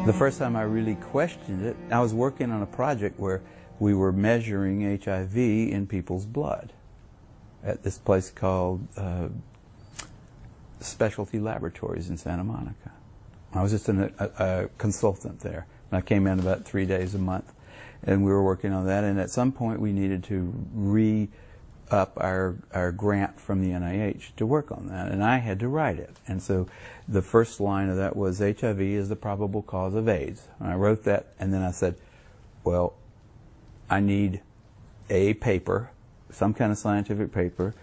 The first time I really questioned it, I was working on a project where we were measuring HIV in people's blood at this place called Specialty Laboratories in Santa Monica. I was just a consultant there. And I came in about 3 days a month, and we were working on that. And at some point, we needed to re-up our grant from the NIH to work on that, and I had to write it. And so the first line of that was, HIV is the probable cause of AIDS. And I wrote that, and then I said, well, I need a paper, some kind of scientific paper,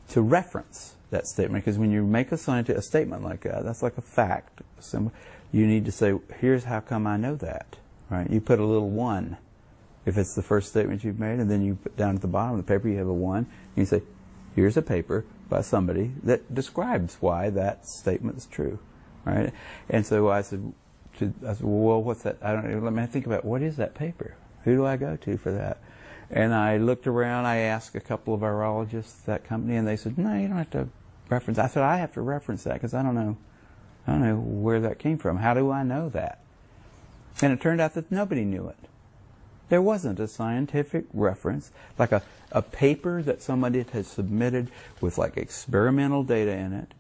to reference that statement, because when you make a statement like that, that's like a fact. You need to say, here's how come I know that, right? You put a little 1 if it's the first statement you've made, and then you put down at the bottom of the paper you have a 1, and you say, here's a paper by somebody that describes why that statement is true, right? And so I said, well, what's that? Let me think about, what is that paper? Who do I go to for that? And I looked around, I asked a couple of virologists at that company, and they said, no, you don't have to reference. I said, I have to reference that because I don't know where that came from. How do I know that? And it turned out that nobody knew it. There wasn't a scientific reference, like a paper that somebody had submitted with like experimental data in it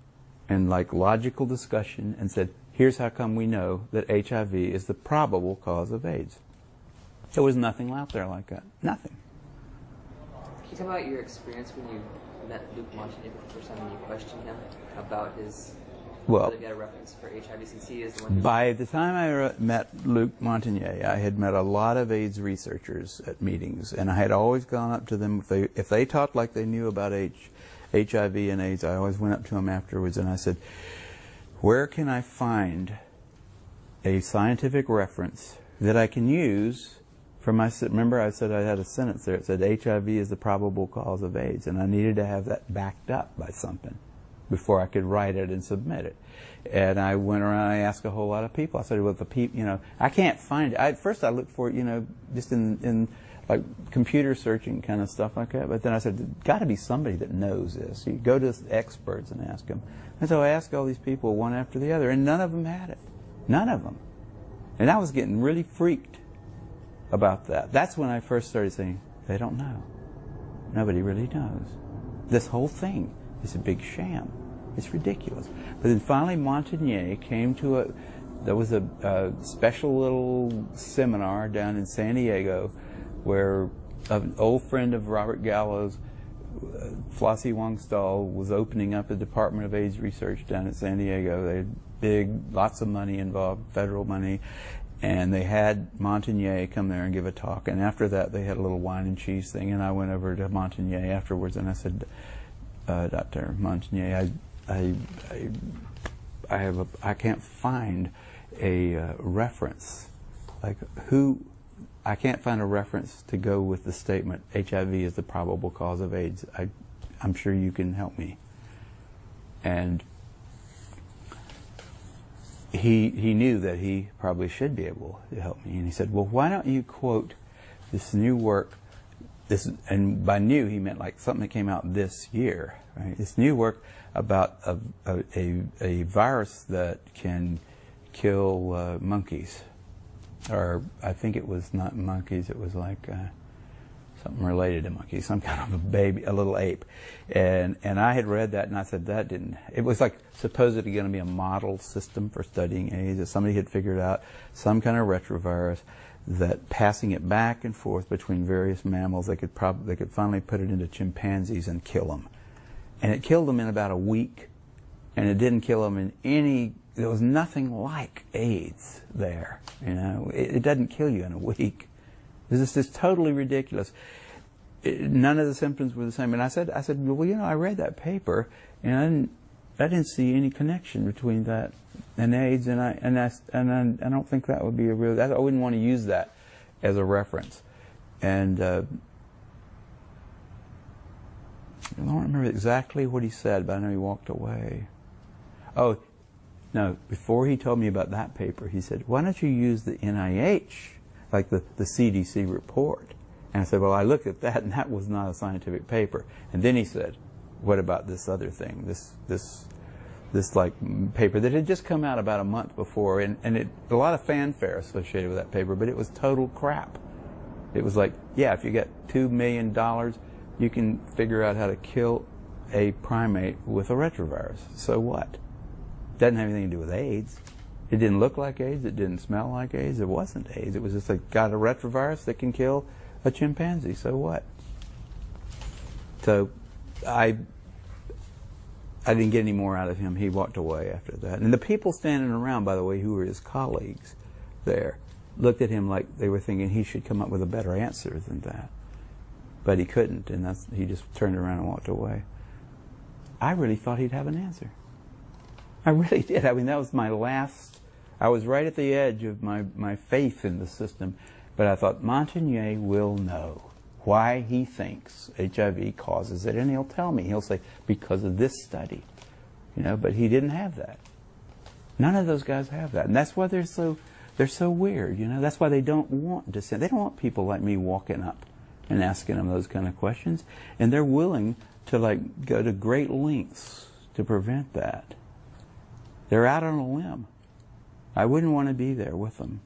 and like logical discussion and said, here's how come we know that HIV is the probable cause of AIDS. There was nothing out there like that. Nothing. Can you talk about your experience when you met Luc Montagnier for the first time and you questioned him about his ability to get a reference for HIV, since he is the one? By the time I met Luc Montagnier, I had met a lot of AIDS researchers at meetings, and I had always gone up to them if they talked like they knew about HIV and AIDS. I always went up to them afterwards and I said, where can I find a scientific reference that I can use for my, remember I said I had a sentence there, it said HIV is the probable cause of AIDS, and I needed to have that backed up by something before I could write it and submit it. And I went around, I asked a whole lot of people. I said, well, the people, I can't find it. At first I looked for it, just in like computer searching kind of stuff like that. But then I said, there's got to be somebody that knows this. You go to experts and ask them. And so I asked all these people one after the other, and none of them had it. None of them. And I was getting really freaked about that. That's when I first started saying, they don't know. Nobody really knows. This whole thing is a big sham. It's ridiculous. But then finally Montagnier came to there was a special little seminar down in San Diego where an old friend of Robert Gallo's, Flossie Wongstall, was opening up a Department of AIDS Research down at San Diego. They had lots of money involved, federal money. And they had Montagnier come there and give a talk. And after that, they had a little wine and cheese thing. And I went over to Montagnier afterwards, and I said, Dr. Montagnier, I can't find a reference. I can't find a reference to go with the statement, HIV is the probable cause of AIDS. I'm sure you can help me. And he knew that he probably should be able to help me, and he said, well, why don't you quote this new work, and by new he meant like something that came out this year, right? This new work about a virus that can kill monkeys, or I think it was not monkeys, it was like something related to monkeys, some kind of a baby, a little ape. And I had read that, and I said, that didn't, it was like supposedly going to be a model system for studying AIDS, that somebody had figured out some kind of retrovirus that passing it back and forth between various mammals, they could finally put it into chimpanzees and kill them. And it killed them in about a week, and it didn't kill them in any, there was nothing like AIDS there, It doesn't kill you in a week. This is totally ridiculous. None of the symptoms were the same. And I said, well, I read that paper, and I didn't see any connection between that and AIDS, and I don't think that would be a real. I wouldn't want to use that as a reference. And I don't remember exactly what he said, but I know he walked away. Oh, no! Before he told me about that paper, he said, "Why don't you use the NIH?" like the CDC report. And I said, well, I looked at that, and that was not a scientific paper. And then he said, what about this other thing, this this like paper that had just come out about a month before, and a lot of fanfare associated with that paper, but it was total crap. It was like, yeah, if you get $2 million, you can figure out how to kill a primate with a retrovirus. So what? Doesn't have anything to do with AIDS. It didn't look like AIDS. It didn't smell like AIDS. It wasn't AIDS. It was just like, got a retrovirus that can kill a chimpanzee. So what? So I didn't get any more out of him. He walked away after that. And the people standing around, by the way, who were his colleagues there, looked at him like they were thinking he should come up with a better answer than that. But he couldn't, and he just turned around and walked away. I really thought he'd have an answer. I really did. I mean, that was my last... I was right at the edge of my faith in the system, but I thought Montagnier will know why he thinks HIV causes it, and he'll tell me. He'll say, because of this study. You know, but he didn't have that. None of those guys have that, and that's why they're so weird, you know. That's why they don't want dissent. They don't want people like me walking up and asking them those kind of questions, and they're willing to like go to great lengths to prevent that. They're out on a limb. I wouldn't want to be there with them.